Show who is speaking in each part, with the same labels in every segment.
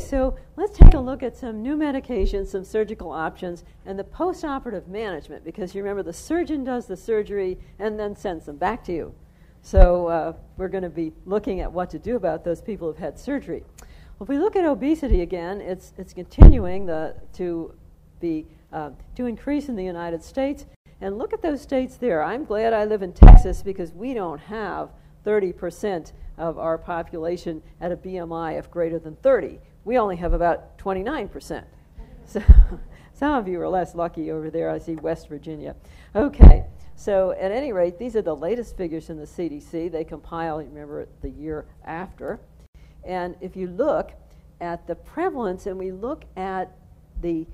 Speaker 1: so let's take a look at some new medications, some surgical options, and the post-operative management, because you remember the surgeon does the surgery and then sends them back to you. So we're going to be looking at what to do about those people who've had surgery. Well, if we look at obesity again, it's continuing to increase in the United States. And look at those states there. I'm glad I live in Texas because we don't have 30% of our population at a BMI of greater than 30. We only have about 29%. So some of you are less lucky over there. I see West Virginia. Okay, so at any rate, these are the latest figures in the CDC. They compile, remember, the year after. And if you look at the prevalence and we look at the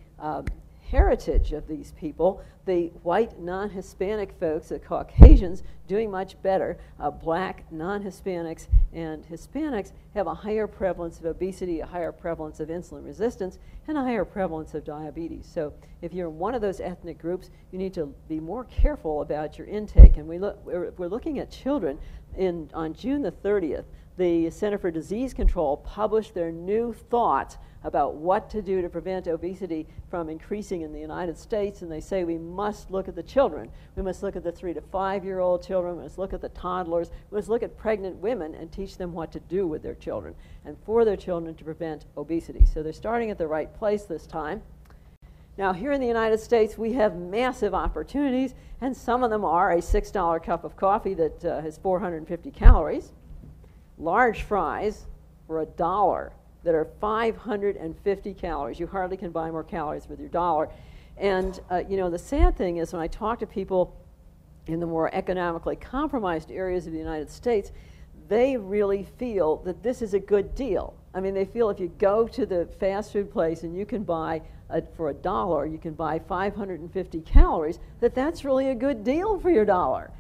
Speaker 1: heritage of these people, the white non-Hispanic folks, the Caucasians, doing much better. Black non-Hispanics and Hispanics have a higher prevalence of obesity, a higher prevalence of insulin resistance, and a higher prevalence of diabetes. So if you're in one of those ethnic groups, you need to be more careful about your intake. And we're looking at children. On June the 30th, the Center for Disease Control published their new thoughts about what to do to prevent obesity from increasing in the United States, and they say we must look at the children. We must look at the 3 to 5-year-old children, we must look at the toddlers, we must look at pregnant women and teach them what to do with their children and for their children to prevent obesity. So they're starting at the right place this time. Now here in the United States we have massive opportunities, and some of them are a $6 cup of coffee that has 450 calories, large fries for $1 that are 550 calories. You hardly can buy more calories with your dollar. And the sad thing is when I talk to people in the more economically compromised areas of the United States, they really feel that this is a good deal. I mean, they feel if you go to the fast food place and you can buy, for $1, you can buy 550 calories, that's really a good deal for your dollar.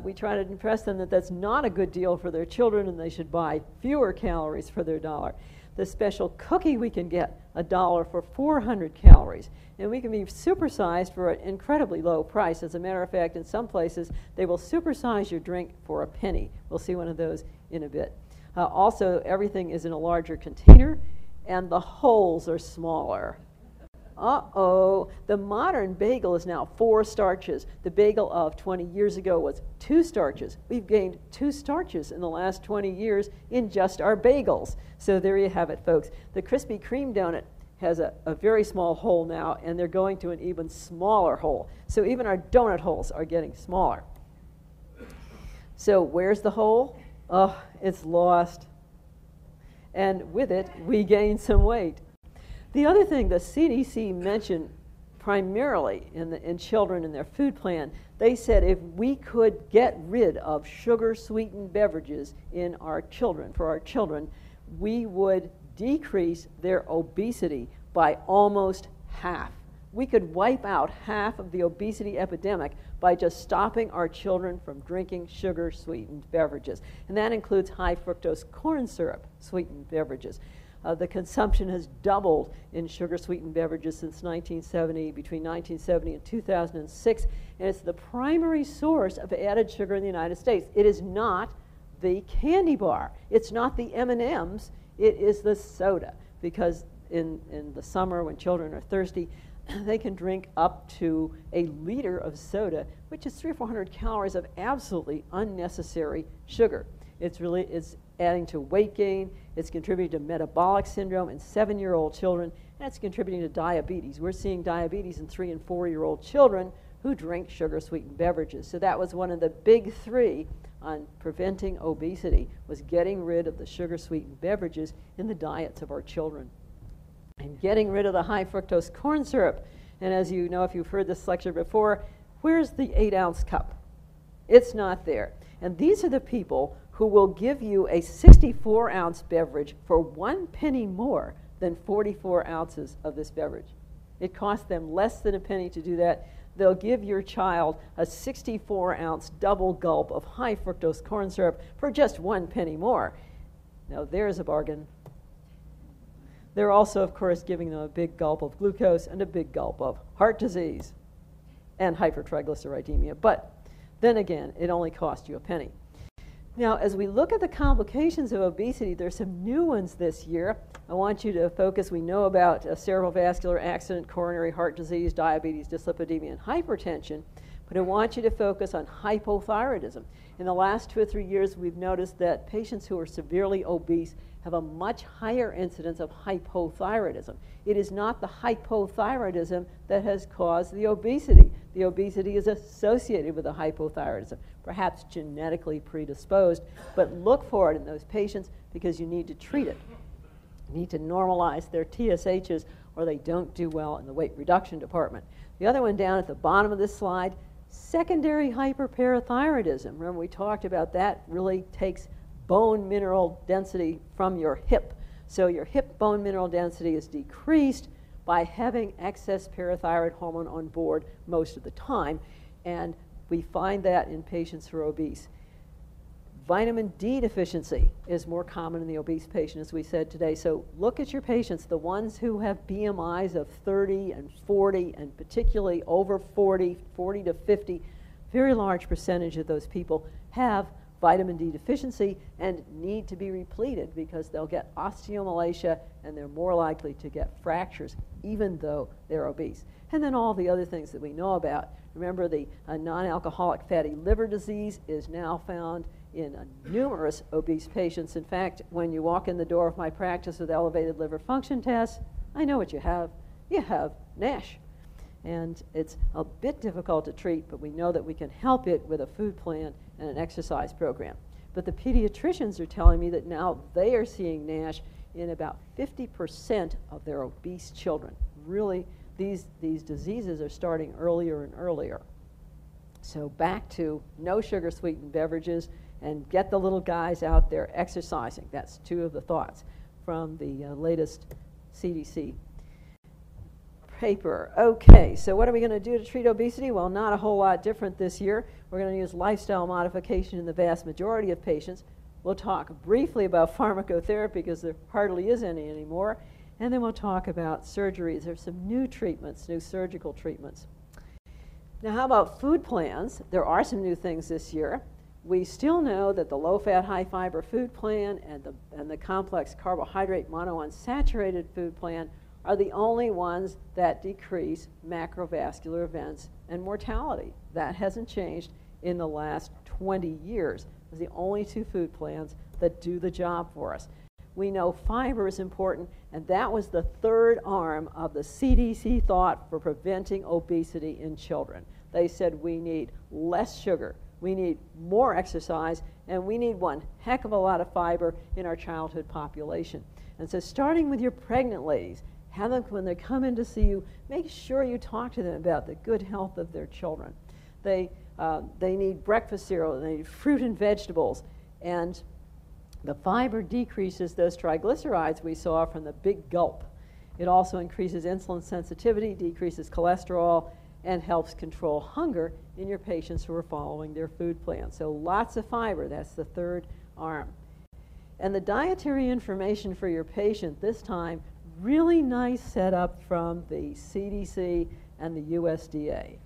Speaker 1: We try to impress them that that's not a good deal for their children and they should buy fewer calories for their dollar. The special cookie we can get, $1 for 400 calories. And we can be supersized for an incredibly low price. As a matter of fact, in some places, they will supersize your drink for a penny. We'll see one of those in a bit. Also, everything is in a larger container, and the holes are smaller. Uh-oh, the modern bagel is now 4 starches. The bagel of 20 years ago was 2 starches. We've gained 2 starches in the last 20 years in just our bagels. So there you have it, folks. The Krispy Kreme donut has a very small hole now, and they're going to an even smaller hole. So even our donut holes are getting smaller. So where's the hole? Oh, it's lost. And with it, we gain some weight. The other thing the CDC mentioned primarily in children in their food plan, they said if we could get rid of sugar-sweetened beverages in our children, for our children, we would decrease their obesity by almost half. We could wipe out half of the obesity epidemic by just stopping our children from drinking sugar-sweetened beverages. And that includes high fructose corn syrup sweetened beverages. The consumption has doubled in sugar-sweetened beverages since 1970, between 1970 and 2006, and it's the primary source of added sugar in the United States. It is not the candy bar. It's not the M&Ms. It is the soda, because in the summer when children are thirsty, they can drink up to a liter of soda, which is 300 or 400 calories of absolutely unnecessary sugar. It's adding to weight gain, it's contributing to metabolic syndrome in 7-year-old children, and it's contributing to diabetes. We're seeing diabetes in 3- and 4-year-old children who drink sugar-sweetened beverages. So that was one of the big 3 on preventing obesity, was getting rid of the sugar-sweetened beverages in the diets of our children. And getting rid of the high fructose corn syrup. And as you know, if you've heard this lecture before, where's the 8-ounce cup? It's not there. And these are the people who will give you a 64-ounce beverage for 1 penny more than 44 ounces of this beverage. It costs them less than a penny to do that. They'll give your child a 64-ounce double gulp of high fructose corn syrup for just 1 penny more. Now there's a bargain. They're also, of course, giving them a big gulp of glucose and a big gulp of heart disease and hypertriglyceridemia. But then again, it only cost you a penny. Now, as we look at the complications of obesity, there's some new ones this year. I want you to focus. We know about cerebral vascular accident, coronary heart disease, diabetes, dyslipidemia, and hypertension, but I want you to focus on hypothyroidism. In the last 2 or 3 years, we've noticed that patients who are severely obese have a much higher incidence of hypothyroidism. It is not the hypothyroidism that has caused the obesity. The obesity is associated with the hypothyroidism, perhaps genetically predisposed, but look for it in those patients because you need to treat it. You need to normalize their TSHs or they don't do well in the weight reduction department. The other one down at the bottom of this slide, secondary hyperparathyroidism. Remember we talked about that really takes bone mineral density from your hip. So your hip bone mineral density is decreased by having excess parathyroid hormone on board most of the time, and we find that in patients who are obese. Vitamin D deficiency is more common in the obese patient, as we said today. So look at your patients, the ones who have BMIs of 30 and 40, and particularly over 40 to 50, very large percentage of those people have vitamin D deficiency and need to be repleted because they'll get osteomalacia and they're more likely to get fractures even though they're obese. And then all the other things that we know about. Remember, the non-alcoholic fatty liver disease is now found in numerous obese patients. In fact, when you walk in the door of my practice with elevated liver function tests, I know what you have. You have NASH. And it's a bit difficult to treat, but we know that we can help it with a food plan and an exercise program. But the pediatricians are telling me that now they are seeing NASH in about 50% of their obese children. Really, these diseases are starting earlier and earlier. So back to no sugar sweetened beverages and get the little guys out there exercising. That's 2 of the thoughts from the latest CDC paper. Okay, so what are we going to do to treat obesity? Well, not a whole lot different this year. We're going to use lifestyle modification in the vast majority of patients. We'll talk briefly about pharmacotherapy because there hardly is any anymore. And then we'll talk about surgeries. There's some new treatments, new surgical treatments. Now, how about food plans? There are some new things this year. We still know that the low-fat, high-fiber food plan and the complex carbohydrate monounsaturated food plan are the only ones that decrease macrovascular events and mortality. That hasn't changed in the last 20 years. It's the only 2 food plans that do the job for us. We know fiber is important, and that was the 3rd arm of the CDC thought for preventing obesity in children. They said we need less sugar, we need more exercise, and we need one heck of a lot of fiber in our childhood population. And so starting with your pregnant ladies, have them, when they come in to see you, make sure you talk to them about the good health of their children. They need breakfast cereal, they need fruit and vegetables, and the fiber decreases those triglycerides we saw from the big gulp. It also increases insulin sensitivity, decreases cholesterol, and helps control hunger in your patients who are following their food plan. So lots of fiber, that's the 3rd arm. And the dietary information for your patient this time, really nice setup from the CDC and the USDA.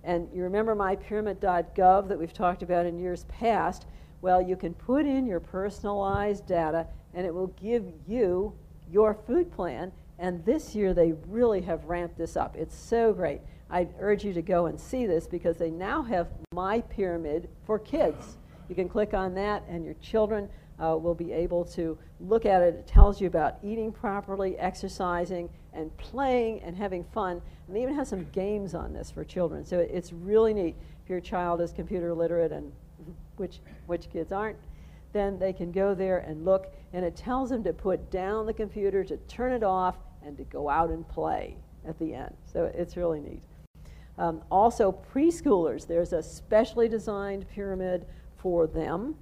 Speaker 1: And you remember mypyramid.gov that we've talked about in years past? Well, you can put in your personalized data and it will give you your food plan. And this year they really have ramped this up. It's so great. I urge you to go and see this because they now have My Pyramid for kids. You can click on that and your children will be able to look at it. It tells you about eating properly, exercising, and playing and having fun. And they even have some games on this for children. So it's really neat. If your child is computer literate, and which kids aren't, then they can go there and look. And it tells them to put down the computer, to turn it off, and to go out and play at the end. So it's really neat. Also, preschoolers, there's a specially designed pyramid for them.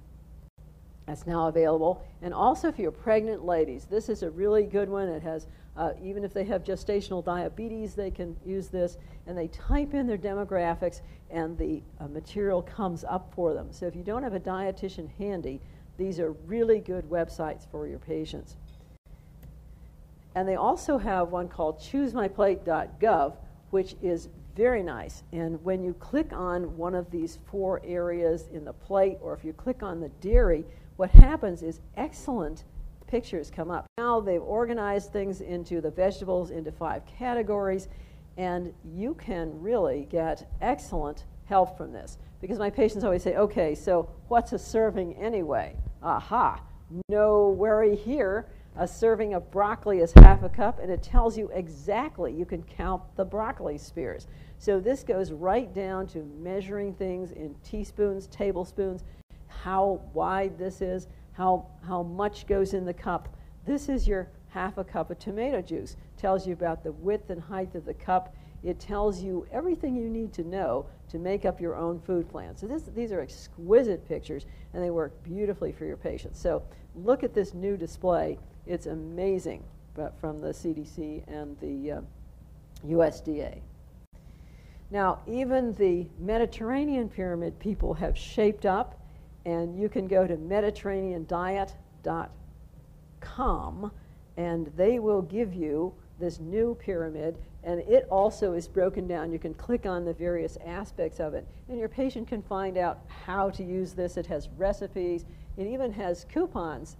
Speaker 1: That's now available. And also for your pregnant ladies, this is a really good one. It has, even if they have gestational diabetes, they can use this. And they type in their demographics and the material comes up for them. So if you don't have a dietitian handy, these are really good websites for your patients. And they also have one called choosemyplate.gov, which is very nice. And when you click on one of these 4 areas in the plate, or if you click on the dairy, what happens is excellent pictures come up. Now they've organized things into the vegetables into 5 categories, and you can really get excellent help from this. Because my patients always say, okay, so what's a serving anyway? Aha, no worry here. A serving of broccoli is half a cup, and it tells you exactly, you can count the broccoli spears. So this goes right down to measuring things in teaspoons, tablespoons, how wide this is, how much goes in the cup. This is your half a cup of tomato juice. Tells you about the width and height of the cup. It tells you everything you need to know to make up your own food plan. So these are exquisite pictures, and they work beautifully for your patients. So look at this new display. It's amazing, but from the CDC and the USDA. Now, even the Mediterranean pyramid people have shaped up, and you can go to mediterraneandiet.com, and they will give you this new pyramid, and it also is broken down. You can click on the various aspects of it, and your patient can find out how to use this. It has recipes. It even has coupons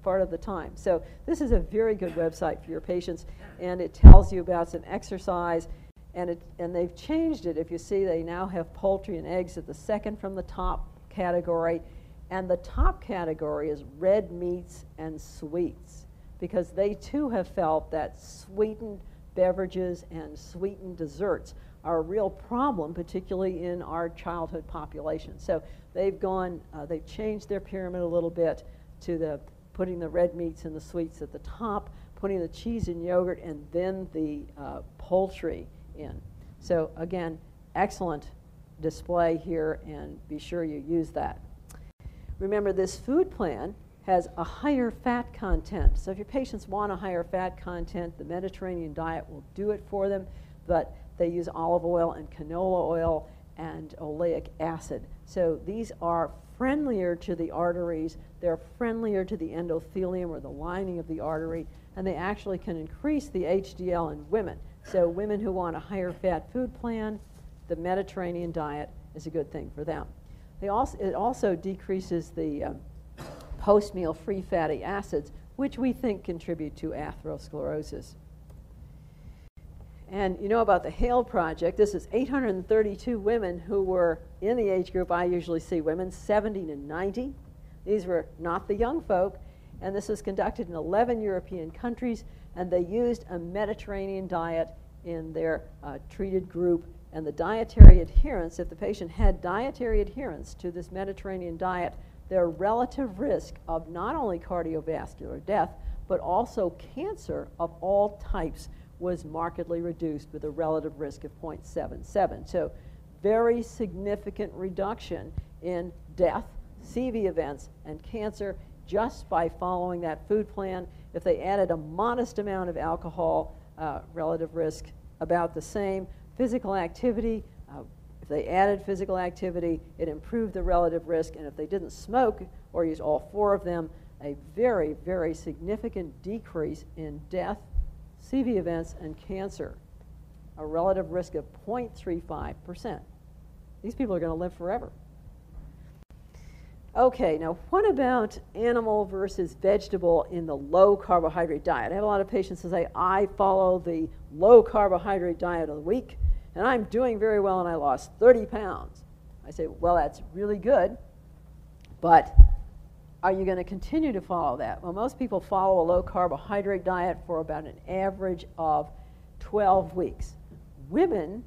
Speaker 1: part of the time. So this is a very good website for your patients, and it tells you about some exercise, and they've changed it. If you see, they now have poultry and eggs at the second from the top category, and the top category is red meats and sweets, because they too have felt that sweetened beverages and sweetened desserts are a real problem, particularly in our childhood population. So they've changed their pyramid a little bit to putting the red meats and the sweets at the top, putting the cheese and yogurt, and then the poultry in. So again, excellent display here, and be sure you use that. Remember, this food plan has a higher fat content. So if your patients want a higher fat content, the Mediterranean diet will do it for them, but they use olive oil and canola oil and oleic acid. So these are friendlier to the arteries, they're friendlier to the endothelium or the lining of the artery, and they actually can increase the HDL in women. So women who want a higher fat food plan, the Mediterranean diet is a good thing for them. It also decreases the post-meal free fatty acids, which we think contribute to atherosclerosis. And you know about the HALE project. This is 832 women who were in the age group I usually see, women 70 to 90. These were not the young folk, and this was conducted in 11 European countries, and they used a Mediterranean diet in their treated group. And the dietary adherence, if the patient had dietary adherence to this Mediterranean diet, their relative risk of not only cardiovascular death, but also cancer of all types was markedly reduced with a relative risk of 0.77. So very significant reduction in death, CV events, and cancer just by following that food plan. If they added a modest amount of alcohol, relative risk about the same. Physical activity, if they added physical activity, it improved the relative risk, and if they didn't smoke or use all 4 of them, a very, very significant decrease in death, CV events, and cancer, a relative risk of 0.35%. These people are going to live forever. Okay, now what about animal versus vegetable in the low carbohydrate diet? I have a lot of patients who say, I follow the low carbohydrate diet of the week, and I'm doing very well, and I lost 30 pounds. I say, well, that's really good, but are you going to continue to follow that? Well, most people follow a low carbohydrate diet for about an average of 12 weeks. Women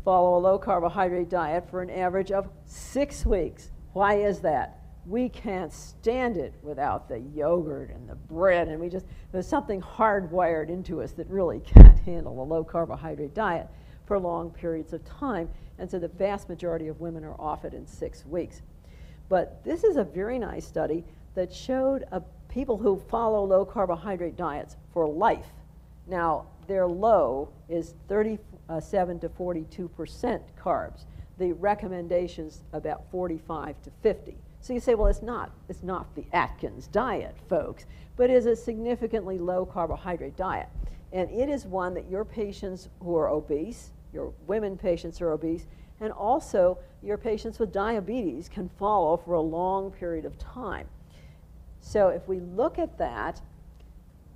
Speaker 1: follow a low carbohydrate diet for an average of 6 weeks. Why is that? We can't stand it without the yogurt and the bread, and there's something hardwired into us that really can't handle a low carbohydrate diet for long periods of time, and so the vast majority of women are off it in 6 weeks. But this is a very nice study that showed people who follow low carbohydrate diets for life. Now, their low is 37 to 42% carbs. The recommendation's about 45 to 50. So you say, well, it's not the Atkins diet, folks, but it is a significantly low carbohydrate diet. And it is one that your patients who are obese, your women patients are obese, and also your patients with diabetes can follow for a long period of time. So if we look at that,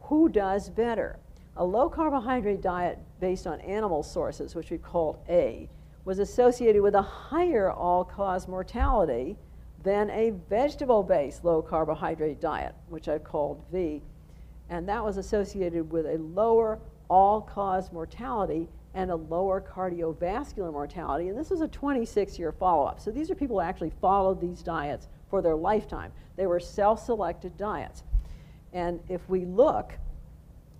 Speaker 1: who does better? A low-carbohydrate diet based on animal sources, which we called A, was associated with a higher all-cause mortality than a vegetable-based low-carbohydrate diet, which I called V. And that was associated with a lower all-cause mortality and a lower cardiovascular mortality. And this was a 26-year follow-up. So these are people who actually followed these diets for their lifetime. They were self-selected diets. And if we look,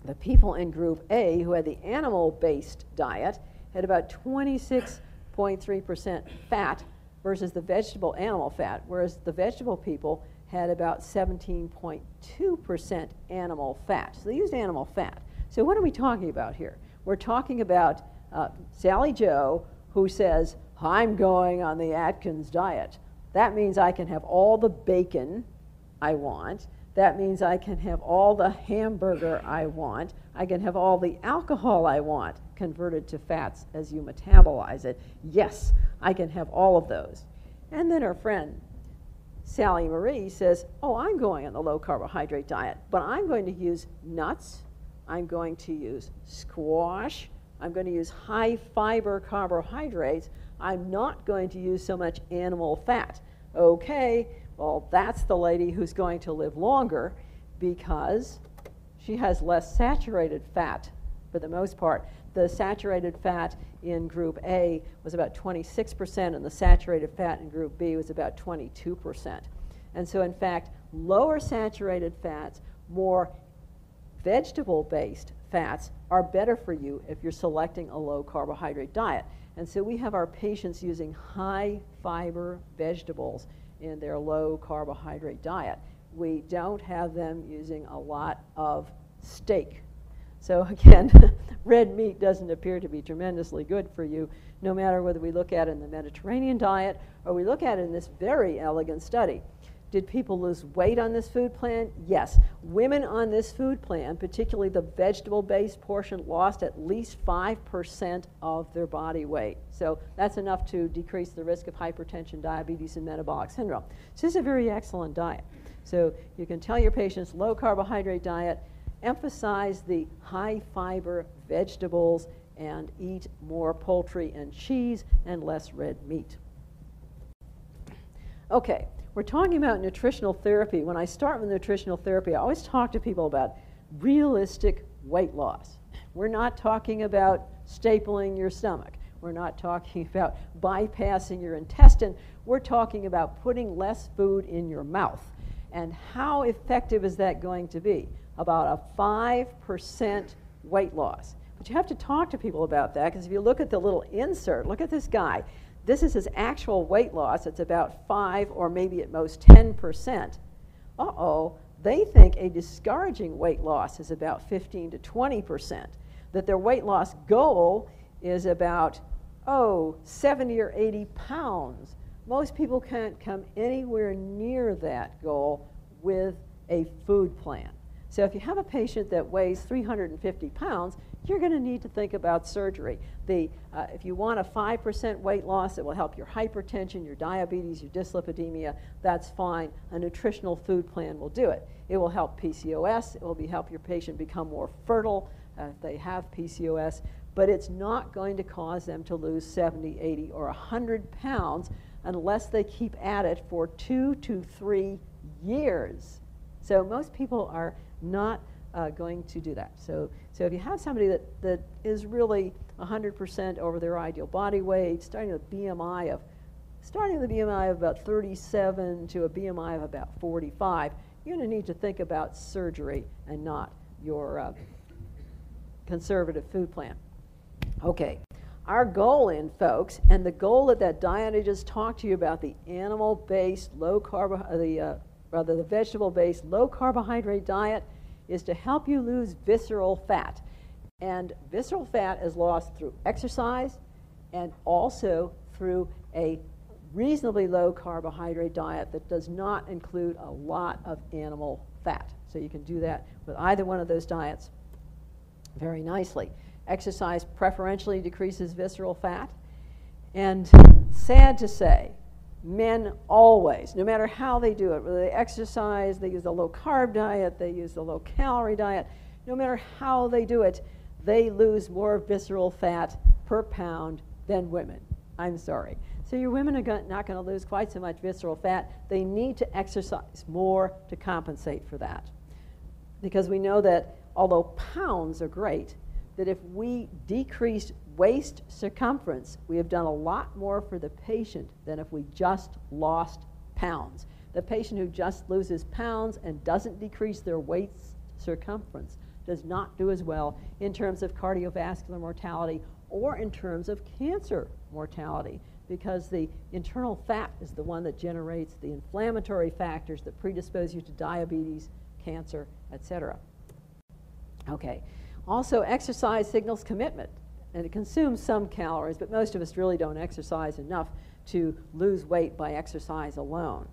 Speaker 1: the people in group A who had the animal-based diet had about 26.3% fat versus the vegetable animal fat, whereas the vegetable people had about 17.2% animal fat. So they used animal fat. So what are we talking about here? We're talking about Sally Joe, who says, I'm going on the Atkins diet. That means I can have all the bacon I want. That means I can have all the hamburger I want. I can have all the alcohol I want converted to fats as you metabolize it. Yes, I can have all of those. And then her friend, Sally Marie, says, oh, I'm going on the low-carbohydrate diet, but I'm going to use nuts. I'm going to use squash. I'm going to use high-fiber carbohydrates. I'm not going to use so much animal fat. Okay, well, that's the lady who's going to live longer because she has less saturated fat for the most part. The saturated fat in group A was about 26%, and the saturated fat in group B was about 22%. And so, in fact, lower saturated fats, more vegetable-based fats are better for you if you're selecting a low-carbohydrate diet. And so we have our patients using high-fiber vegetables in their low-carbohydrate diet. We don't have them using a lot of steak. So again, red meat doesn't appear to be tremendously good for you, no matter whether we look at it in the Mediterranean diet or we look at it in this very elegant study. Did people lose weight on this food plan? Yes. Women on this food plan, particularly the vegetable-based portion, lost at least 5% of their body weight. So that's enough to decrease the risk of hypertension, diabetes, and metabolic syndrome. So this is a very excellent diet. So you can tell your patients low-carbohydrate diet, emphasize the high-fiber vegetables, and eat more poultry and cheese and less red meat. Okay. We're talking about nutritional therapy. When I start with nutritional therapy, I always talk to people about realistic weight loss. We're not talking about stapling your stomach. We're not talking about bypassing your intestine. We're talking about putting less food in your mouth. And how effective is that going to be? About a 5% weight loss. But you have to talk to people about that, because if you look at the little insert, look at this guy. This is his actual weight loss. It's about 5 or maybe at most 10%. Uh-oh, they think a discouraging weight loss is about 15 to 20%, that their weight loss goal is about, 70 or 80 pounds. Most people can't come anywhere near that goal with a food plan. So if you have a patient that weighs 350 pounds, you're going to need to think about surgery. If you want a 5% weight loss that will help your hypertension, your diabetes, your dyslipidemia, that's fine. A nutritional food plan will do it. It will help PCOS. It will help your patient become more fertile if they have PCOS. But it's not going to cause them to lose 70, 80, or 100 pounds unless they keep at it for 2 to 3 years. So most people are not going to do that. So if you have somebody that is really 100% over their ideal body weight, starting with a BMI of about 37 to a BMI of about 45, you're going to need to think about surgery and not your conservative food plan. Okay, our goal folks, and the goal that diet I just talked to you about, the animal-based, the vegetable-based, low-carbohydrate diet, is to help you lose visceral fat. And visceral fat is lost through exercise and also through a reasonably low carbohydrate diet that does not include a lot of animal fat. So you can do that with either one of those diets very nicely. Exercise preferentially decreases visceral fat. And sad to say, men always, no matter how they do it, whether they exercise, they use a low-carb diet, they use a low-calorie diet, no matter how they do it, they lose more visceral fat per pound than women. I'm sorry. So your women are not going to lose quite so much visceral fat. They need to exercise more to compensate for that. Because we know that although pounds are great, that if we decreased waist circumference, we have done a lot more for the patient than if we just lost pounds. The patient who just loses pounds and doesn't decrease their waist circumference does not do as well in terms of cardiovascular mortality or in terms of cancer mortality, because the internal fat is the one that generates the inflammatory factors that predispose you to diabetes, cancer, etc. Okay. Also, exercise signals commitment, and it consumes some calories, but most of us really don't exercise enough to lose weight by exercise alone.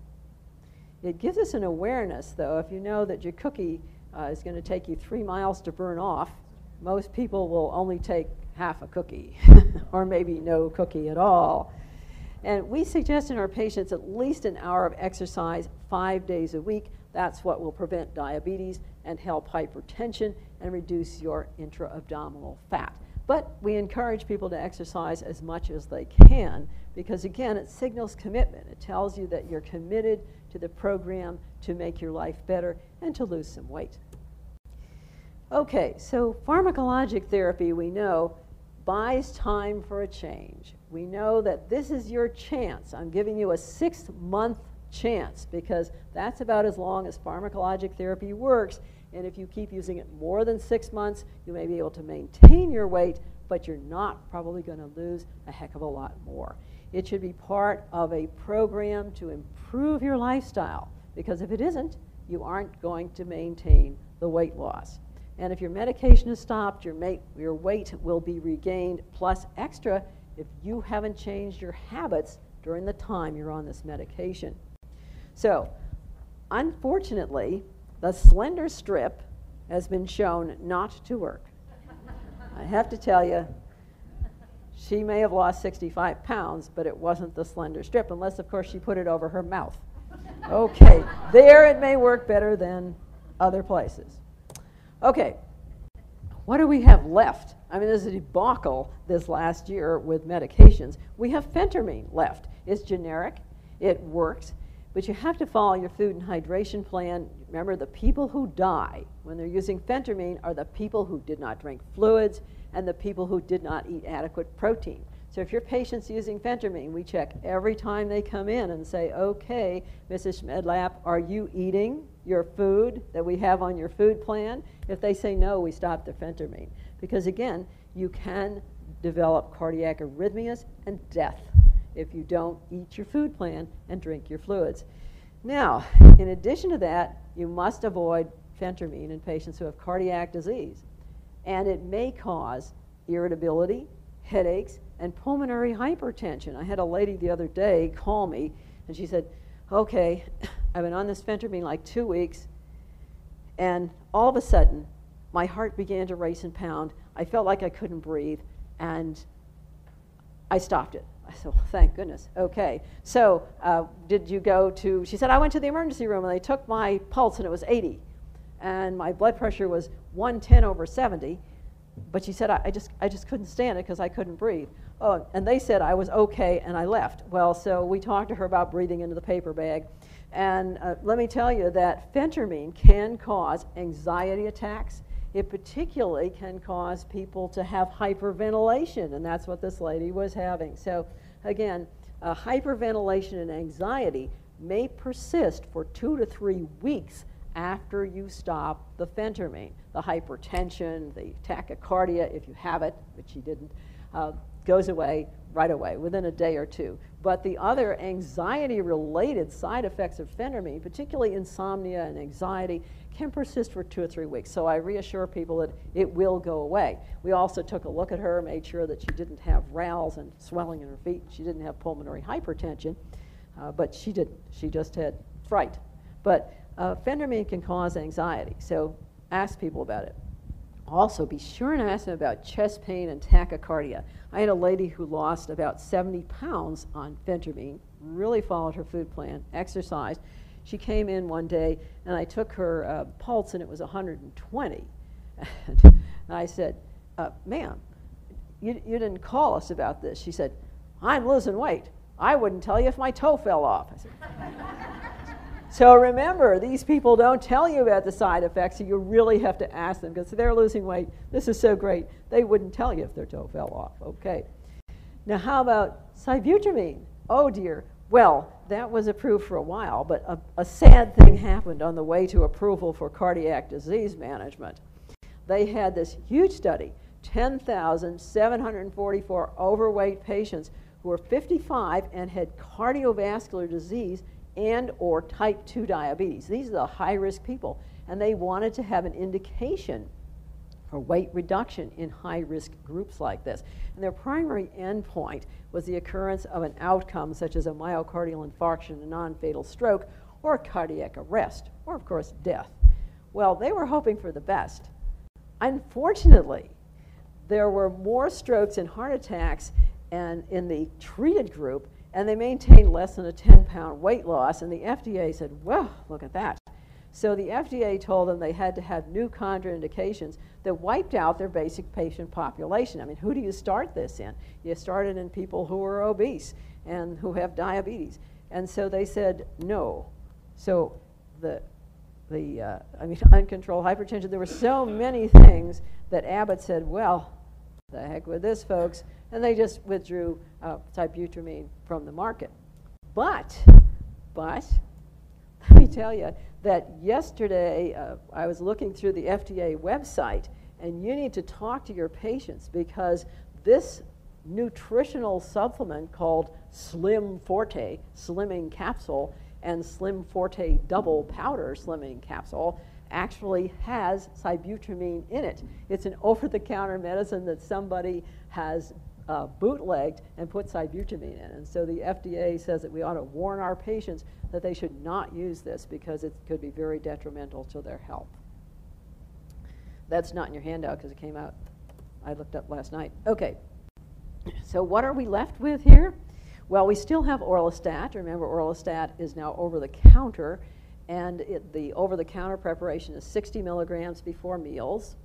Speaker 1: It gives us an awareness, though. If you know that your cookie is going to take you 3 miles to burn off, most people will only take half a cookie or maybe no cookie at all. And we suggest in our patients at least an hour of exercise 5 days a week. That's what will prevent diabetes and help hypertension and reduce your intra-abdominal fat. But we encourage people to exercise as much as they can because, again, it signals commitment. It tells you that you're committed to the program to make your life better and to lose some weight. Okay, so pharmacologic therapy, we know, buys time for a change. We know that this is your chance. I'm giving you a 6-month chance because that's about as long as pharmacologic therapy works. And if you keep using it more than 6 months, you may be able to maintain your weight, but you're not probably going to lose a heck of a lot more. It should be part of a program to improve your lifestyle, because if it isn't, you aren't going to maintain the weight loss. And if your medication is stopped, your weight will be regained plus extra if you haven't changed your habits during the time you're on this medication. So, unfortunately, the slender strip has been shown not to work. I have to tell you, she may have lost 65 pounds, but it wasn't the slender strip, unless, of course, she put it over her mouth. Okay, there it may work better than other places. Okay, what do we have left? I mean, there's a debacle this last year with medications. We have phentermine left. It's generic, it works, but you have to follow your food and hydration plan. Remember, the people who die when they're using phentermine are the people who did not drink fluids and the people who did not eat adequate protein. So if your patient's using phentermine, we check every time they come in and say, okay, Mrs. Schmedlap, are you eating your food that we have on your food plan? If they say no, we stop the phentermine. Because again, you can develop cardiac arrhythmias and death if you don't eat your food plan and drink your fluids. Now, in addition to that, you must avoid phentermine in patients who have cardiac disease. And it may cause irritability, headaches, and pulmonary hypertension. I had a lady the other day call me, and she said, okay, I've been on this phentermine like 2 weeks, and all of a sudden, my heart began to race and pound. I felt like I couldn't breathe, and I stopped it. I said, well, thank goodness. Okay, so did you go to, she said, I went to the emergency room, and they took my pulse, and it was 80, and my blood pressure was 110/70, but she said, I just couldn't stand it because I couldn't breathe. Oh, and they said I was okay, and I left. Well, so we talked to her about breathing into the paper bag. And let me tell you that phentermine can cause anxiety attacks. It particularly can cause people to have hyperventilation, and that's what this lady was having. So again, hyperventilation and anxiety may persist for 2 to 3 weeks after you stop the phentermine. The hypertension, the tachycardia, if you have it, which she didn't, goes away right away, within a day or two. But the other anxiety-related side effects of phentermine, particularly insomnia and anxiety, can persist for 2 or 3 weeks. So I reassure people that it will go away. We also took a look at her, made sure that she didn't have rales and swelling in her feet. She didn't have pulmonary hypertension, but she didn't. She just had fright. But phentermine can cause anxiety, so ask people about it. Also, be sure and ask them about chest pain and tachycardia. I had a lady who lost about 70 pounds on phentermine, really followed her food plan, exercised. She came in one day, and I took her pulse, and it was 120. And I said, ma'am, you didn't call us about this. She said, I'm losing weight. I wouldn't tell you if my toe fell off. I said, so remember, these people don't tell you about the side effects, so you really have to ask them, because if they're losing weight, this is so great, they wouldn't tell you if their toe fell off. Okay. Now, how about sibutramine? Oh, dear. Well, that was approved for a while, but a sad thing happened on the way to approval for cardiac disease management. They had this huge study, 10,744 overweight patients who were 55 and had cardiovascular disease and or type 2 diabetes. These are the high-risk people, and they wanted to have an indication for weight reduction in high-risk groups like this. And their primary endpoint was the occurrence of an outcome such as a myocardial infarction, a non-fatal stroke, or cardiac arrest, or of course death. Well, they were hoping for the best. Unfortunately, there were more strokes and heart attacks and in the treated group, and they maintained less than a 10-pound weight loss, and the FDA said, well, look at that. So the FDA told them they had to have new contraindications that wiped out their basic patient population. I mean, who do you start this in? You start it in people who are obese and who have diabetes. And so they said no. So uncontrolled hypertension, there were so many things that Abbott said, well, the heck with this, folks, and they just withdrew sibutramine from the market. But let me tell you that yesterday I was looking through the FDA website, and you need to talk to your patients, because this nutritional supplement called Slim Forte, slimming capsule, and Slim Forte double powder slimming capsule actually has sibutramine in it. It's an over-the-counter medicine that somebody has bootlegged and put sibutramine in. And so the FDA says that we ought to warn our patients that they should not use this because it could be very detrimental to their health. That's not in your handout because it came out, I looked up last night. Okay, so what are we left with here? Well, we still have Orlistat. Remember, Orlistat is now over-the-counter, and the over-the-counter preparation is 60 milligrams before meals.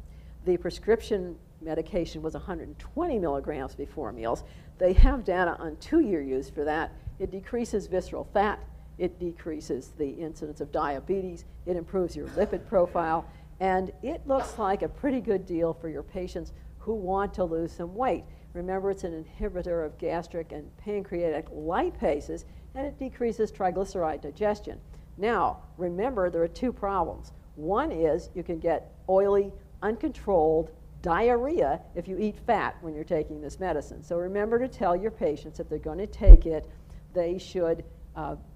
Speaker 1: The prescription medication was 120 milligrams before meals. They have data on 2-year use for that. It decreases visceral fat. It decreases the incidence of diabetes. It improves your lipid profile. And it looks like a pretty good deal for your patients who want to lose some weight. Remember, it's an inhibitor of gastric and pancreatic lipases, and it decreases triglyceride digestion. Now, remember, there are 2 problems. One is you can get oily, uncontrolled diarrhea if you eat fat when you're taking this medicine. So remember to tell your patients if they're going to take it, they should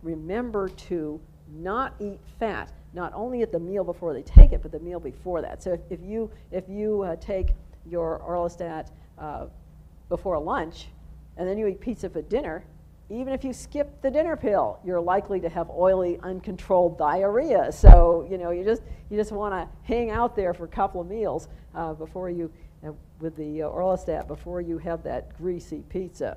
Speaker 1: remember to not eat fat, not only at the meal before they take it, but the meal before that. So if you take your Orlistat before lunch and then you eat pizza for dinner, even if you skip the dinner pill, you're likely to have oily, uncontrolled diarrhea. So you just want to hang out there for a couple of meals before you, with the Orlistat, before you have that greasy pizza.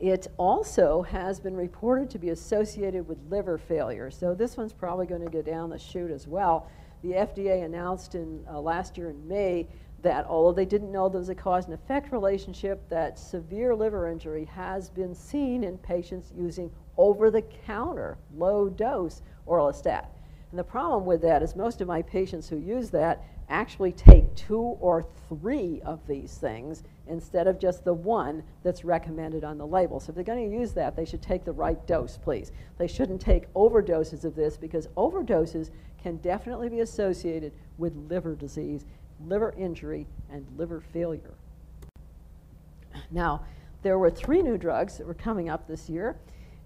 Speaker 1: It also has been reported to be associated with liver failure. So this one's probably going to go down the chute as well. The FDA announced in last year in May that although they didn't know there was a cause and effect relationship, that severe liver injury has been seen in patients using over-the-counter, low-dose Orlistat. And the problem with that is most of my patients who use that actually take 2 or 3 of these things instead of just the one that's recommended on the label. So if they're going to use that, they should take the right dose, please. They shouldn't take overdoses of this, because overdoses can definitely be associated with liver disease, liver injury, and liver failure. Now, there were 3 new drugs that were coming up this year,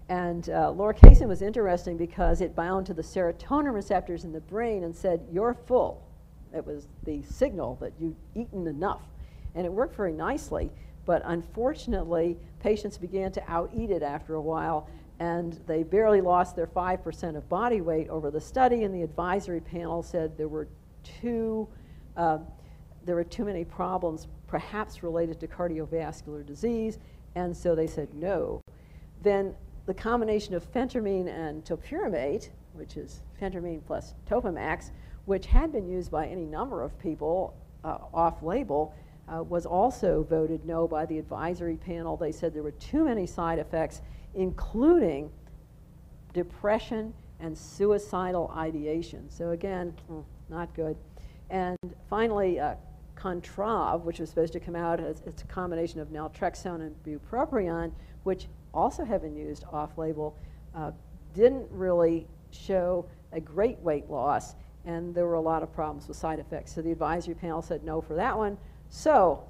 Speaker 1: and lorcaserin was interesting because it bound to the serotonin receptors in the brain and said, you're full. It was the signal that you'd eaten enough. And it worked very nicely, but unfortunately, patients began to out-eat it after a while, and they barely lost their 5% of body weight over the study, and the advisory panel said there were 2 there were too many problems, perhaps related to cardiovascular disease, and so they said no. Then the combination of phentermine and topiramate, which is phentermine plus Topamax, which had been used by any number of people off-label, was also voted no by the advisory panel. They said there were too many side effects, including depression and suicidal ideation. So again, not good. And finally, Contrav, which was supposed to come out as it's a combination of naltrexone and bupropion, which also have been used off-label, didn't really show a great weight loss, and there were a lot of problems with side effects. So the advisory panel said no for that one. So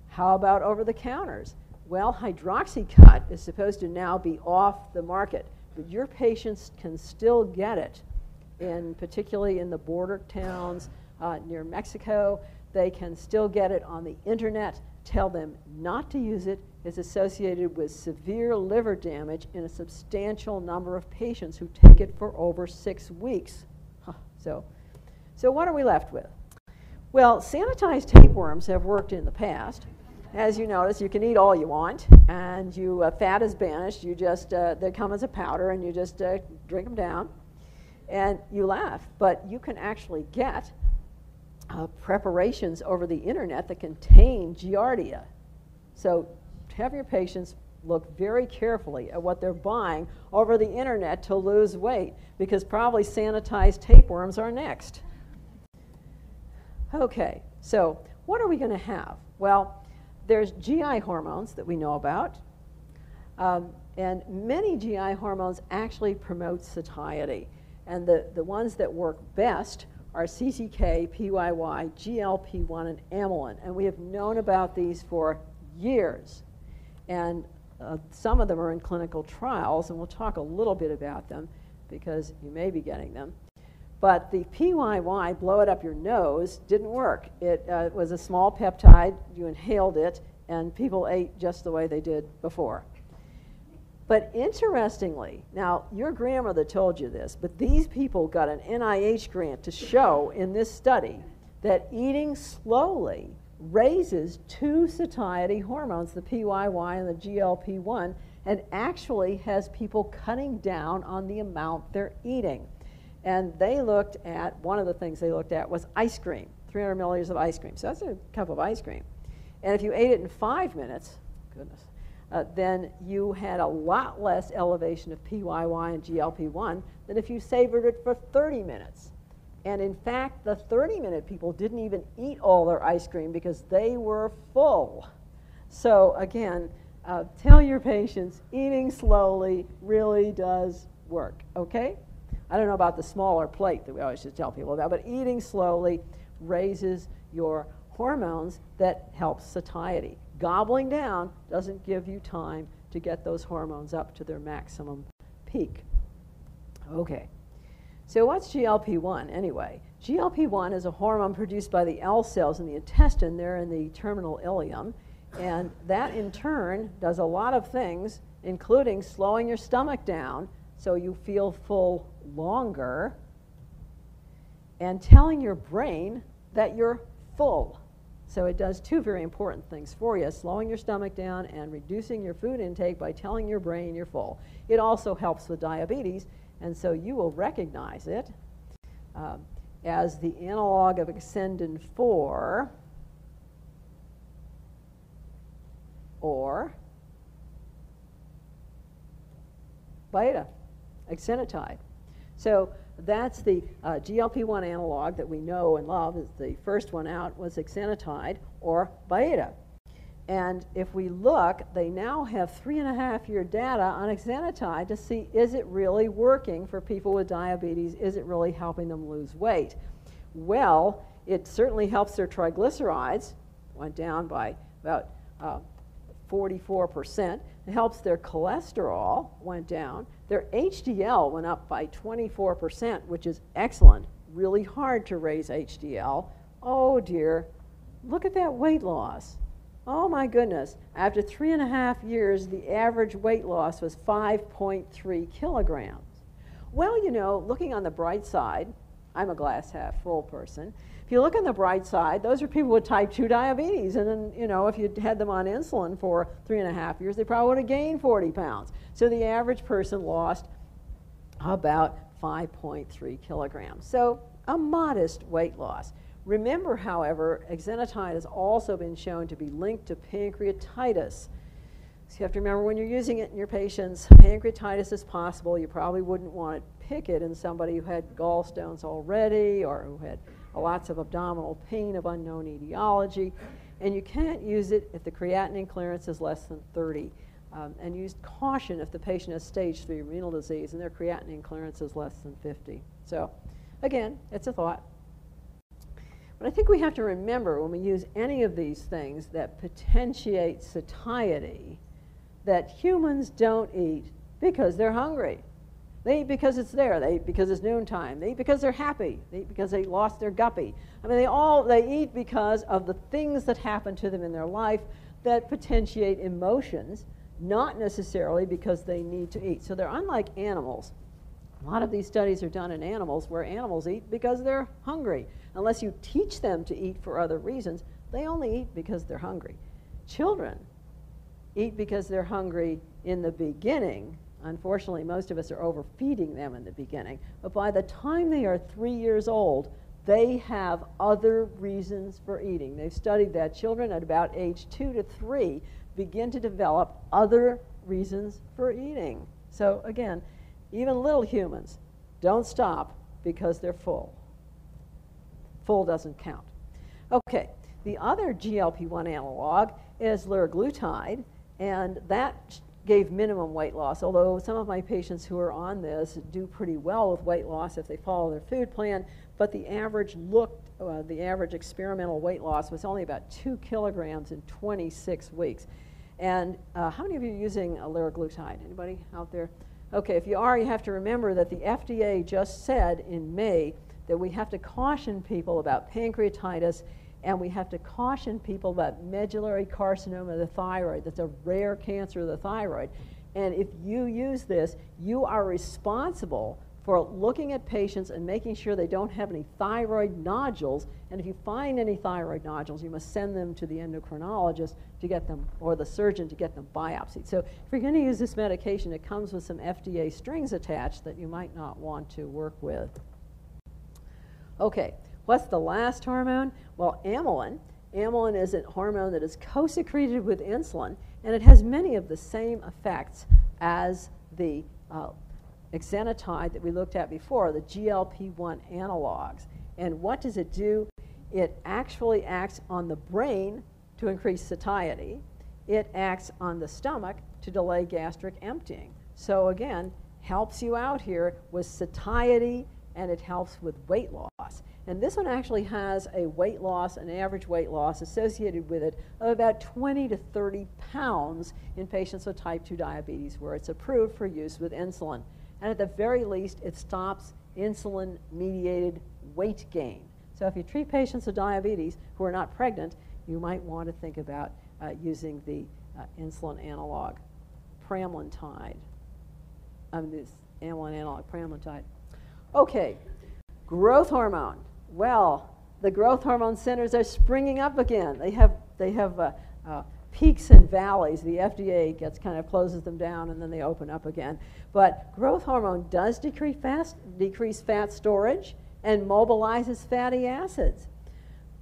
Speaker 1: how about over-the-counters? Well, hydroxycut is supposed to now be off the market, but your patients can still get it, particularly in the border towns near Mexico. They can still get it on the internet. Tell them not to use it. It's associated with severe liver damage in a substantial number of patients who take it for over 6 weeks. So what are we left with? Well, sanitized tapeworms have worked in the past. As you notice, you can eat all you want, and fat is banished. You just, they come as a powder, and you just drink them down, and you laugh. But you can actually get preparations over the internet that contain Giardia. So have your patients look very carefully at what they're buying over the internet to lose weight, because probably sanitized tapeworms are next. Okay, so what are we going to have? Well, there's GI hormones that we know about, and many GI hormones actually promote satiety. And the ones that work best are CCK, PYY, GLP-1, and amylin. And we have known about these for years. And some of them are in clinical trials, and we'll talk a little bit about them because you may be getting them. But the PYY, blow it up your nose, didn't work. It was a small peptide, you inhaled it, and people ate just the way they did before. But interestingly, now your grandmother told you this, but these people got an NIH grant to show in this study that eating slowly raises 2 satiety hormones, the PYY and the GLP-1, and actually has people cutting down on the amount they're eating. And they looked at, one of the things they looked at was ice cream, 300 milliliters of ice cream. So that's a cup of ice cream. And if you ate it in 5 minutes, goodness, then you had a lot less elevation of PYY and GLP-1 than if you savored it for 30 minutes. And in fact, the 30-minute people didn't even eat all their ice cream because they were full. So again, tell your patients eating slowly really does work, okay? I don't know about the smaller plate that we always should tell people about, but eating slowly raises your hormones that help satiety. Gobbling down doesn't give you time to get those hormones up to their maximum peak. Okay, so what's GLP-1 anyway? GLP-1 is a hormone produced by the L cells in the intestine. They're in the terminal ileum, and that in turn does a lot of things, including slowing your stomach down so you feel full longer, and telling your brain that you're full. So it does 2 very important things for you, slowing your stomach down and reducing your food intake by telling your brain you're full. It also helps with diabetes, and so you will recognize it as the analog of exendin 4 or beta, exenatide. So that's the GLP-1 analog that we know and love. Is the first one out was exenatide or beta. And if we look, they now have 3.5-year data on exenatide to see, is it really working for people with diabetes? Is it really helping them lose weight? Well, it certainly helps their triglycerides, went down by about 44%. It helps their cholesterol, went down. Their HDL went up by 24%, which is excellent. Really hard to raise HDL. Oh dear, look at that weight loss. Oh my goodness. After 3.5 years, the average weight loss was 5.3 kilograms. Well, you know, looking on the bright side, I'm a glass half full person. If If you look on the bright side, those are people with type 2 diabetes. And then, you know, if you had them on insulin for 3.5 years, they probably would have gained 40 pounds. So the average person lost about 5.3 kilograms. So a modest weight loss. Remember, however, exenatide has also been shown to be linked to pancreatitis. So you have to remember when you're using it in your patients, pancreatitis is possible. You probably wouldn't want to pick it in somebody who had gallstones already or who had lots of abdominal pain of unknown etiology. And you can't use it if the creatinine clearance is less than 30. And use caution if the patient has stage 3 renal disease and their creatinine clearance is less than 50. So again, it's a thought. But I think we have to remember when we use any of these things that potentiate satiety, that humans don't eat because they're hungry. They eat because it's there. They eat because it's noontime. They eat because they're happy. They eat because they lost their guppy. I mean, they eat because of the things that happen to them in their life that potentiate emotions, not necessarily because they need to eat. So they're unlike animals. A lot of these studies are done in animals where animals eat because they're hungry. Unless you teach them to eat for other reasons, they only eat because they're hungry. Children eat because they're hungry in the beginning. Unfortunately, most of us are overfeeding them in the beginning. But by the time they are 3 years old, they have other reasons for eating. They've studied that children at about age 2 to 3 begin to develop other reasons for eating. So again, even little humans don't stop because they're full. Full doesn't count. Okay, the other GLP-1 analog is liraglutide, and that gave minimum weight loss, although some of my patients who are on this do pretty well with weight loss if they follow their food plan, but the average experimental weight loss was only about 2 kilograms in 26 weeks. And how many of you are using liraglutide? Anybody out there? Okay, if you are, you have to remember that the FDA just said in May that we have to caution people about pancreatitis, and we have to caution people about medullary carcinoma of the thyroid. That's a rare cancer of the thyroid. And if you use this, you are responsible for looking at patients and making sure they don't have any thyroid nodules. And if you find any thyroid nodules, you must send them to the endocrinologist to get them, or the surgeon to get them biopsied. So if you're going to use this medication, it comes with some FDA strings attached that you might not want to work with. Okay, what's the last hormone? Well, amylin. Amylin is a hormone that is co-secreted with insulin, and it has many of the same effects as the exenatide that we looked at before, the GLP-1 analogs. And what does it do? It actually acts on the brain to increase satiety. It acts on the stomach to delay gastric emptying. So again, helps you out here with satiety, and it helps with weight loss. And this one actually has a weight loss, an average weight loss associated with it of about 20 to 30 pounds in patients with type 2 diabetes, where it's approved for use with insulin. And at the very least, it stops insulin-mediated weight gain. So if you treat patients with diabetes who are not pregnant, you might want to think about using the insulin analog, pramlintide. This amylin analog, pramlintide. Okay, growth hormone. Well, the growth hormone centers are springing up again. They have peaks and valleys. The FDA kind of closes them down and then they open up again. But growth hormone does decrease fat storage and mobilizes fatty acids.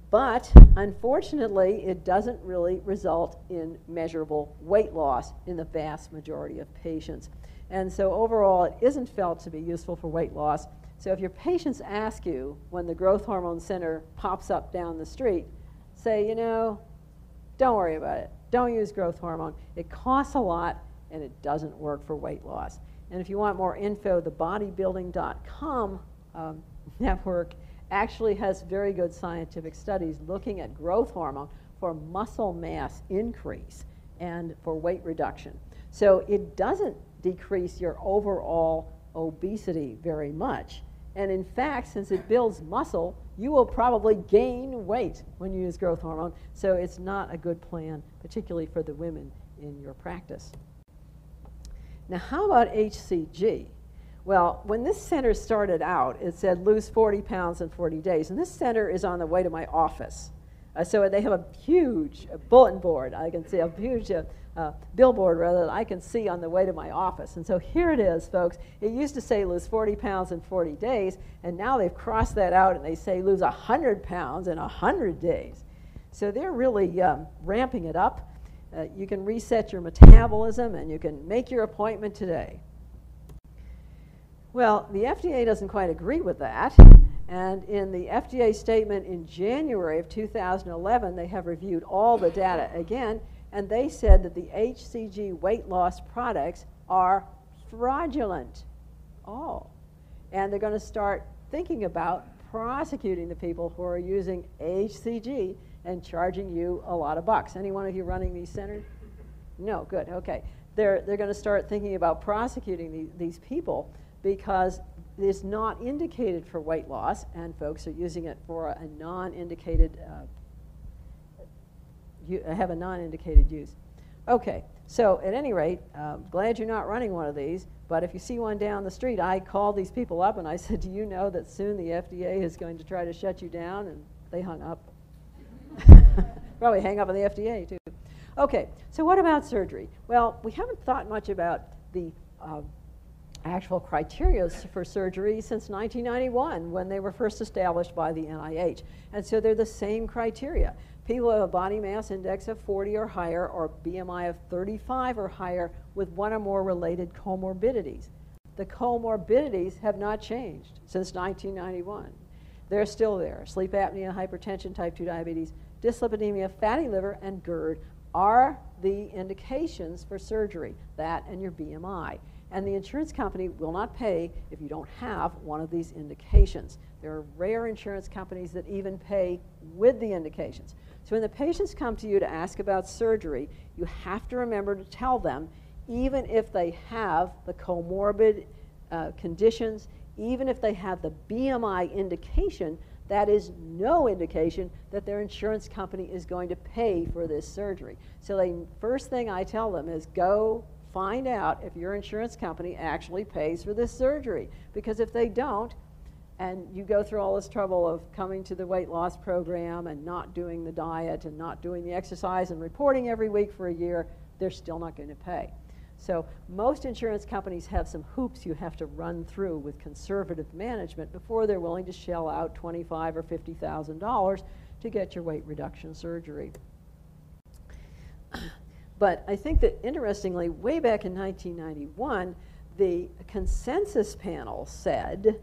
Speaker 1: But unfortunately, it doesn't really result in measurable weight loss in the vast majority of patients. And so overall, it isn't felt to be useful for weight loss. So if your patients ask you when the growth hormone center pops up down the street, say, you know, don't worry about it. Don't use growth hormone. It costs a lot, and it doesn't work for weight loss. And if you want more info, the bodybuilding.com network actually has very good scientific studies looking at growth hormone for muscle mass increase and for weight reduction. So it doesn't decrease your overall obesity very much. And in fact, since it builds muscle, you will probably gain weight when you use growth hormone. So it's not a good plan, particularly for the women in your practice. Now, how about HCG? Well, when this center started out, it said lose 40 pounds in 40 days. And this center is on the way to my office. So they have a huge bulletin board. I can see a huge billboard, rather, that I can see on the way to my office. And so here it is, folks. It used to say lose 40 pounds in 40 days, and now they've crossed that out and they say lose 100 pounds in 100 days. So they're really ramping it up. You can reset your metabolism, and you can make your appointment today. Well, the FDA doesn't quite agree with that. And in the FDA statement in January of 2011, they have reviewed all the data again, and they said that the HCG weight loss products are fraudulent. Oh. And they're going to start thinking about prosecuting the people who are using HCG and charging you a lot of bucks. Any one of you running these centers? No, good, okay. They're going to start thinking about prosecuting these people because it's not indicated for weight loss, and folks are using it for a non-indicated, have a non-indicated use. Okay, so at any rate, glad you're not running one of these, but if you see one down the street, I called these people up and I said, do you know that soon the FDA is going to try to shut you down? And they hung up. Probably hang up on the FDA too. Okay, so what about surgery? Well, we haven't thought much about the actual criteria for surgery since 1991, when they were first established by the NIH. And so they're the same criteria. People have a body mass index of 40 or higher, or BMI of 35 or higher, with one or more related comorbidities. The comorbidities have not changed since 1991. They're still there. Sleep apnea, hypertension, type 2 diabetes, dyslipidemia, fatty liver, and GERD are the indications for surgery, that and your BMI. And the insurance company will not pay if you don't have one of these indications. There are rare insurance companies that even pay with the indications. So when the patients come to you to ask about surgery, you have to remember to tell them, even if they have the comorbid conditions, even if they have the BMI indication, that is no indication that their insurance company is going to pay for this surgery. So the first thing I tell them is go find out if your insurance company actually pays for this surgery. Because if they don't, and you go through all this trouble of coming to the weight loss program and not doing the diet and not doing the exercise and reporting every week for a year, they're still not going to pay. So most insurance companies have some hoops you have to run through with conservative management before they're willing to shell out $25,000 or $50,000 to get your weight reduction surgery. But I think that, interestingly, way back in 1991, the consensus panel said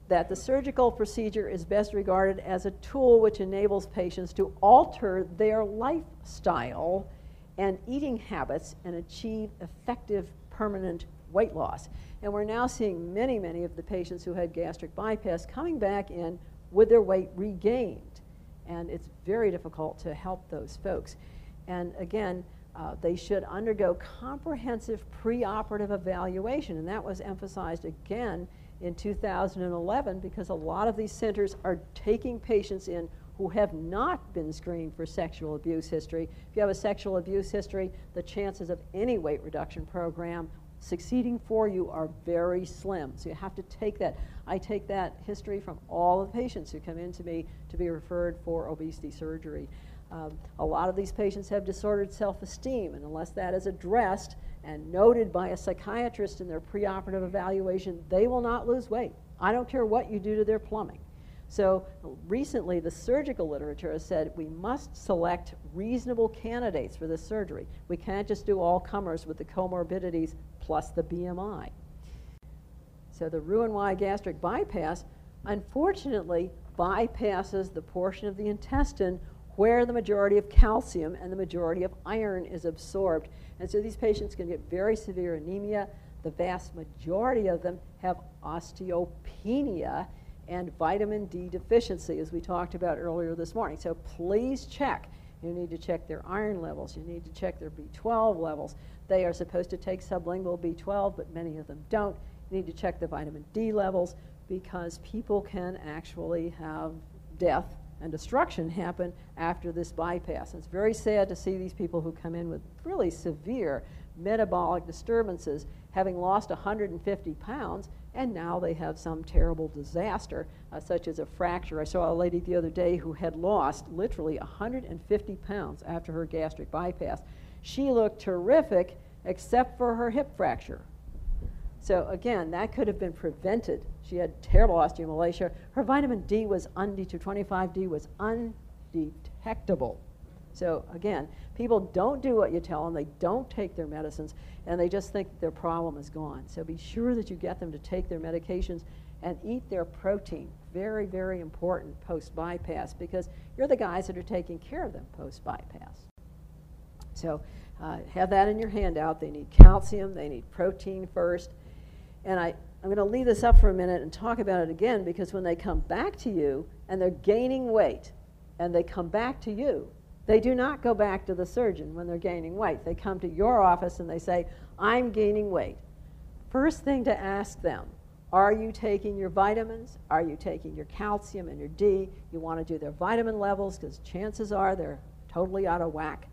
Speaker 1: that the surgical procedure is best regarded as a tool which enables patients to alter their lifestyle and eating habits and achieve effective permanent weight loss. And we're now seeing many, many of the patients who had gastric bypass coming back in with their weight regained. And it's very difficult to help those folks. And again, they should undergo comprehensive preoperative evaluation, and that was emphasized again in 2011 because a lot of these centers are taking patients in who have not been screened for sexual abuse history. If you have a sexual abuse history, the chances of any weight reduction program succeeding for you are very slim. So you have to take that. I take that history from all the patients who come in to me to be referred for obesity surgery. A lot of these patients have disordered self-esteem, and unless that is addressed and noted by a psychiatrist in their preoperative evaluation, they will not lose weight. I don't care what you do to their plumbing. So recently, the surgical literature has said we must select reasonable candidates for this surgery. We can't just do all comers with the comorbidities plus the BMI. So the Roux-en-Y gastric bypass, unfortunately, bypasses the portion of the intestine where the majority of calcium and the majority of iron is absorbed. And so these patients can get very severe anemia. The vast majority of them have osteopenia and vitamin D deficiency, as we talked about earlier this morning. So please check. You need to check their iron levels. You need to check their B12 levels. They are supposed to take sublingual B12, but many of them don't. You need to check the vitamin D levels because people can actually have death and destruction happen after this bypass. It's very sad to see these people who come in with really severe metabolic disturbances, having lost 150 pounds, and now they have some terrible disaster, such as a fracture. I saw a lady the other day who had lost literally 150 pounds after her gastric bypass. She looked terrific except for her hip fracture. So again, that could have been prevented. She had terrible osteomalacia. Her vitamin D was 25D was undetectable. So again, people don't do what you tell them. They don't take their medicines, and they just think their problem is gone. So be sure that you get them to take their medications and eat their protein. Very, very important post-bypass, because you're the guys that are taking care of them post-bypass. So have that in your handout. They need calcium. They need protein first. And I'm going to leave this up for a minute and talk about it again, because when they come back to you and they're gaining weight and they come back to you, they do not go back to the surgeon when they're gaining weight. They come to your office and they say, I'm gaining weight. First thing to ask them, are you taking your vitamins? Are you taking your calcium and your D? You want to do their vitamin levels, because chances are they're totally out of whack.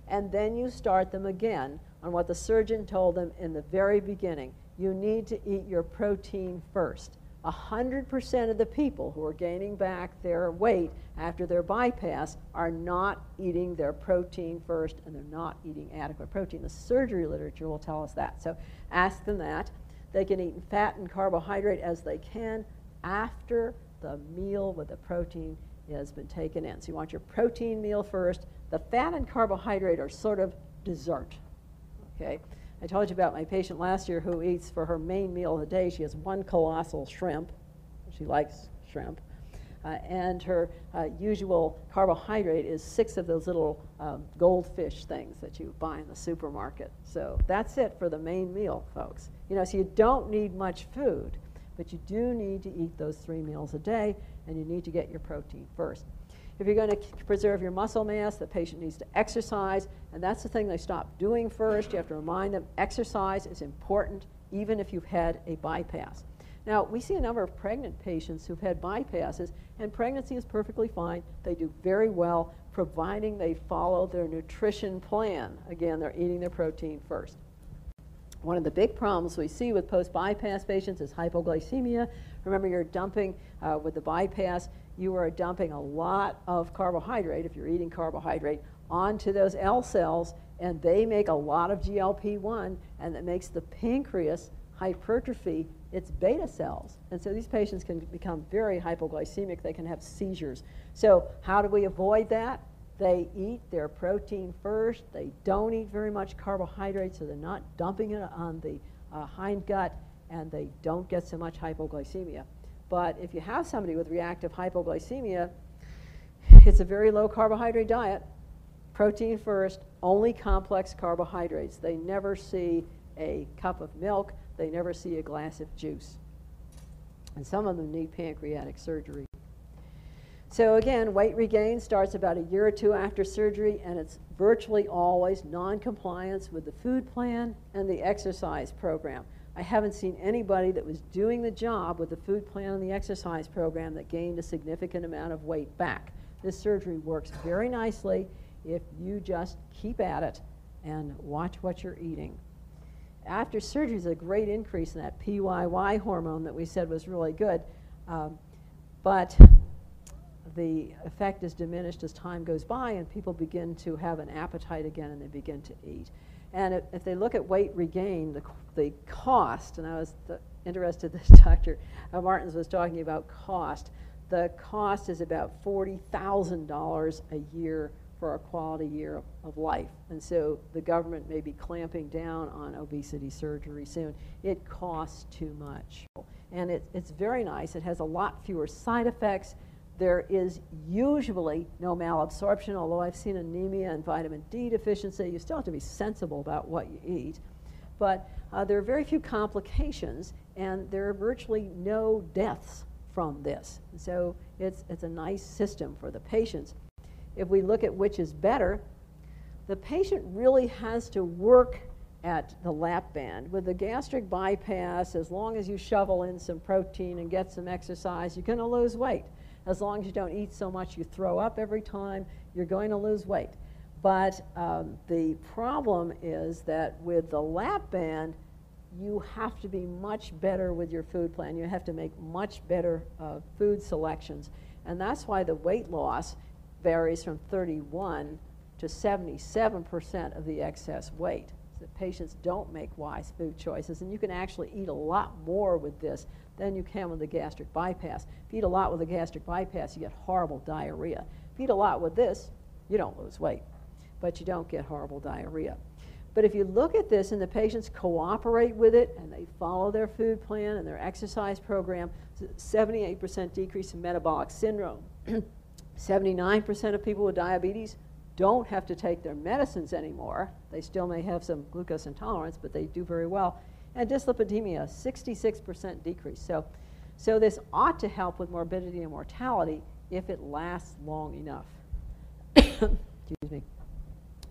Speaker 1: And then you start them again on what the surgeon told them in the very beginning. You need to eat your protein first. 100% of the people who are gaining back their weight after their bypass are not eating their protein first, and they're not eating adequate protein. The surgery literature will tell us that. So ask them that. They can eat fat and carbohydrate as they can after the meal with the protein has been taken in. So you want your protein meal first. The fat and carbohydrate are sort of dessert. Okay? I told you about my patient last year who eats for her main meal of the day. She has one colossal shrimp. She likes shrimp. And her usual carbohydrate is 6 of those little goldfish things that you buy in the supermarket. So that's it for the main meal, folks. You know, so you don't need much food, but you do need to eat those 3 meals a day, and you need to get your protein first. If you're going to preserve your muscle mass, the patient needs to exercise, and that's the thing they stop doing first. You have to remind them exercise is important, even if you've had a bypass. Now, we see a number of pregnant patients who've had bypasses, and pregnancy is perfectly fine. They do very well, providing they follow their nutrition plan. Again, they're eating their protein first. One of the big problems we see with post-bypass patients is hypoglycemia. Remember, you're dumping, with the bypass, you are dumping a lot of carbohydrate, if you're eating carbohydrate, onto those L cells, and they make a lot of GLP-1, and that makes the pancreas hypertrophy its beta cells. And so these patients can become very hypoglycemic. They can have seizures. So how do we avoid that? They eat their protein first. They don't eat very much carbohydrate, so they're not dumping it on the hindgut, and they don't get so much hypoglycemia. But if you have somebody with reactive hypoglycemia, it's a very low carbohydrate diet. Protein first, only complex carbohydrates. They never see a cup of milk. They never see a glass of juice. And some of them need pancreatic surgery. So again, weight regain starts about a year or 2 after surgery, and it's virtually always non-compliance with the food plan and the exercise program. I haven't seen anybody that was doing the job with the food plan and the exercise program that gained a significant amount of weight back. This surgery works very nicely if you just keep at it and watch what you're eating. After surgery is a great increase in that PYY hormone that we said was really good, but the effect is diminished as time goes by, and people begin to have an appetite again, and they begin to eat. And if they look at weight regain, the cost, and I was interested that Dr. Martins was talking about cost, the cost is about $40,000 a year for a quality year of life. And so the government may be clamping down on obesity surgery soon. It costs too much. And it's very nice. It has a lot fewer side effects. There is usually no malabsorption, although I've seen anemia and vitamin D deficiency. You still have to be sensible about what you eat. But there are very few complications, and there are virtually no deaths from this. So it's a nice system for the patients. If we look at which is better, the patient really has to work at the lap band. With the gastric bypass, as long as you shovel in some protein and get some exercise, you're going to lose weight. As long as you don't eat so much you throw up every time, you're going to lose weight. But the problem is that with the lap band, you have to be much better with your food plan. You have to make much better food selections. And that's why the weight loss varies from 31 to 77% of the excess weight. So that patients don't make wise food choices. And you can actually eat a lot more with this than you can with the gastric bypass. If you eat a lot with the gastric bypass, you get horrible diarrhea. If you eat a lot with this, you don't lose weight, but you don't get horrible diarrhea. But if you look at this and the patients cooperate with it and they follow their food plan and their exercise program, 78% decrease in metabolic syndrome. 79% of people with diabetes don't have to take their medicines anymore. They still may have some glucose intolerance, but they do very well. And dyslipidemia, 66% decrease. So this ought to help with morbidity and mortality if it lasts long enough. Excuse me.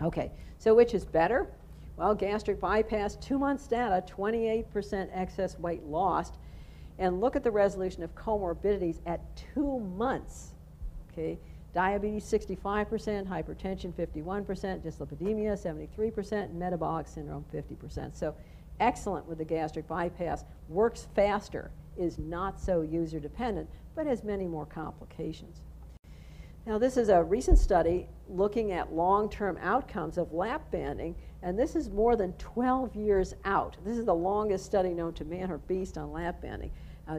Speaker 1: Okay, so which is better? Well, gastric bypass, 2 months data, 28% excess weight lost. And look at the resolution of comorbidities at 2 months. Okay, diabetes, 65%, hypertension, 51%, dyslipidemia, 73%, and metabolic syndrome, 50%. So excellent with the gastric bypass, works faster, is not so user-dependent, but has many more complications. Now, this is a recent study looking at long-term outcomes of lap banding, and this is more than 12 years out. This is the longest study known to man or beast on lap banding.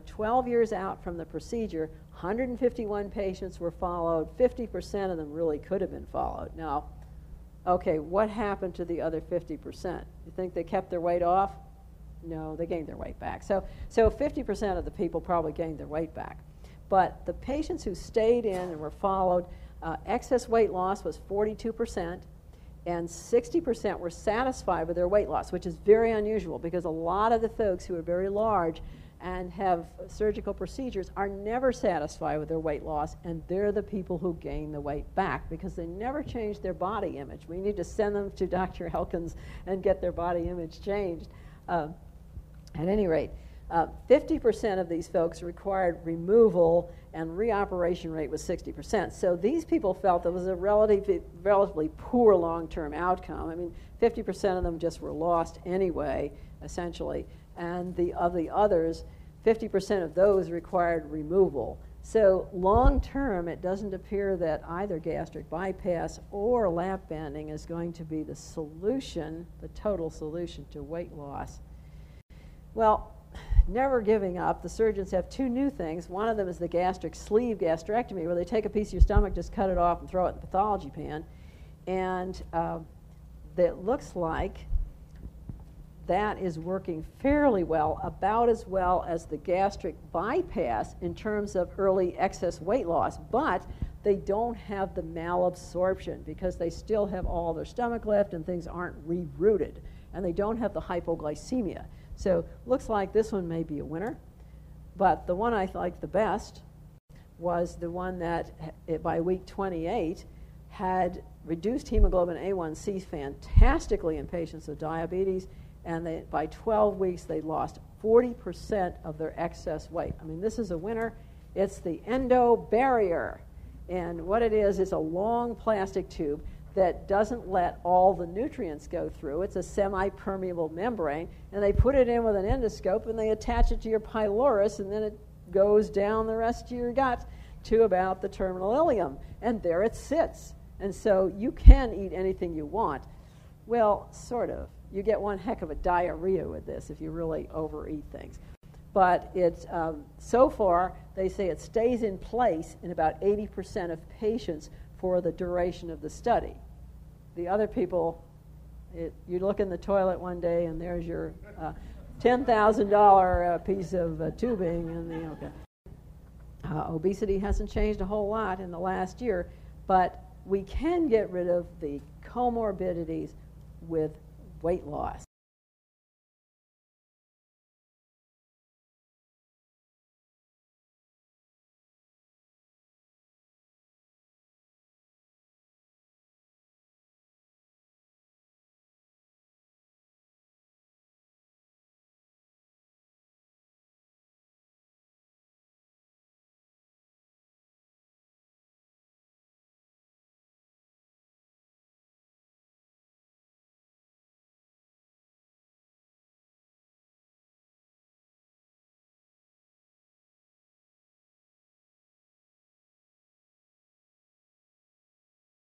Speaker 1: 12 years out from the procedure, 151 patients were followed. 50% of them really could have been followed. Now, okay, what happened to the other 50%? You think they kept their weight off? No, they gained their weight back. So 50% of the people probably gained their weight back. But the patients who stayed in and were followed, excess weight loss was 42%, and 60% were satisfied with their weight loss, which is very unusual because a lot of the folks who are very large and have surgical procedures are never satisfied with their weight loss, and they're the people who gain the weight back because they never change their body image. We need to send them to Dr. Elkins and get their body image changed. At any rate, 50% of these folks required removal, and reoperation rate was 60%. So these people felt it was a relatively poor long-term outcome. I mean, 50% of them just were lost anyway, essentially, and of the others, 50% of those required removal. So long-term, it doesn't appear that either gastric bypass or lap banding is going to be the solution, the total solution to weight loss. Well, never giving up. The surgeons have two new things. One of them is the gastric sleeve gastrectomy, where they take a piece of your stomach, just cut it off, and throw it in the pathology pan. And it looks like that is working fairly well, about as well as the gastric bypass in terms of early excess weight loss. But they don't have the malabsorption because they still have all their stomach left and things aren't rerouted. And they don't have the hypoglycemia. So looks like this one may be a winner, but the one I liked the best was the one that by week 28 had reduced hemoglobin A1C fantastically in patients with diabetes, and by 12 weeks they lost 40% of their excess weight. I mean, this is a winner. It's the endo barrier, and what it is a long plastic tube that doesn't let all the nutrients go through. It's a semi-permeable membrane, and they put it in with an endoscope, and they attach it to your pylorus, and then it goes down the rest of your gut to about the terminal ileum, and there it sits. And so you can eat anything you want. Well, sort of. You get one heck of a diarrhea with this if you really overeat things. But it's, so far, they say it stays in place in about 80% of patients for the duration of the study. The other people, you look in the toilet one day and there's your $10,000 piece of tubing. And obesity hasn't changed a whole lot in the last year, but we can get rid of the comorbidities with weight loss.